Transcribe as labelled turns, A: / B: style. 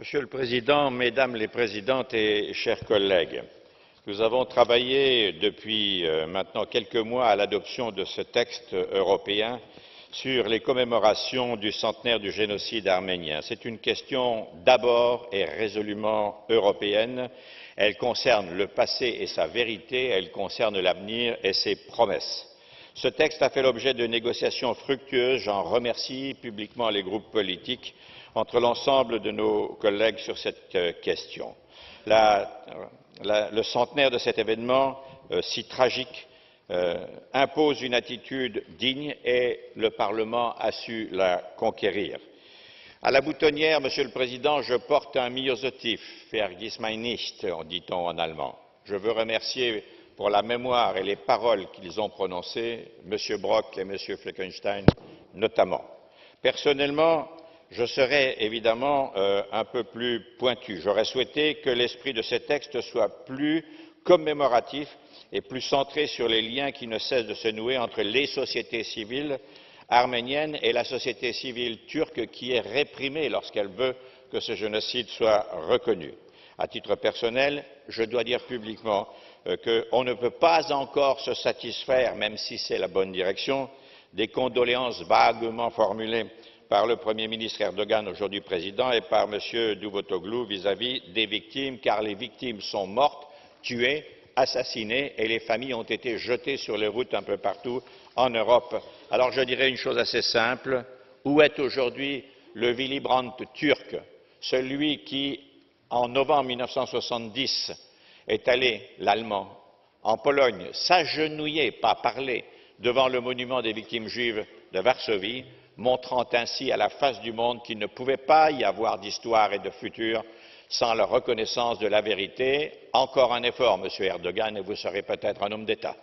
A: Monsieur le Président, Mesdames les Présidentes et chers collègues, nous avons travaillé depuis maintenant quelques mois à l'adoption de ce texte européen sur les commémorations du centenaire du génocide arménien. C'est une question d'abord et résolument européenne. Elle concerne le passé et sa vérité, elle concerne l'avenir et ses promesses. Ce texte a fait l'objet de négociations fructueuses. J'en remercie publiquement les groupes politiques entre l'ensemble de nos collègues sur cette question. Le centenaire de cet événement si tragique impose une attitude digne et le Parlement a su la conquérir. À la boutonnière, Monsieur le Président, je porte un myosotif, Vergiss mein nicht, dit-on en allemand. Je veux remercier pour la mémoire et les paroles qu'ils ont prononcées, M. Brok et M. Fleckenstein notamment. Personnellement, je serais évidemment un peu plus pointu. J'aurais souhaité que l'esprit de ces textes soit plus commémoratif et plus centré sur les liens qui ne cessent de se nouer entre les sociétés civiles arméniennes et la société civile turque qui est réprimée lorsqu'elle veut que ce génocide soit reconnu. À titre personnel, je dois dire publiquement qu'on ne peut pas encore se satisfaire, même si c'est la bonne direction, des condoléances vaguement formulées par le Premier ministre Erdogan, aujourd'hui président, et par M. Davutoglu vis-à-vis des victimes, car les victimes sont mortes, tuées, assassinées, et les familles ont été jetées sur les routes un peu partout en Europe. Alors je dirais une chose assez simple, où est aujourd'hui le Willy Brandt turc, celui qui, en novembre 1970, est allé, l'Allemand, en Pologne, s'agenouiller, pas parler, devant le monument des victimes juives de Varsovie, montrant ainsi à la face du monde qu'il ne pouvait pas y avoir d'histoire et de futur sans la reconnaissance de la vérité. Encore un effort, Monsieur Erdogan, et vous serez peut-être un homme d'État.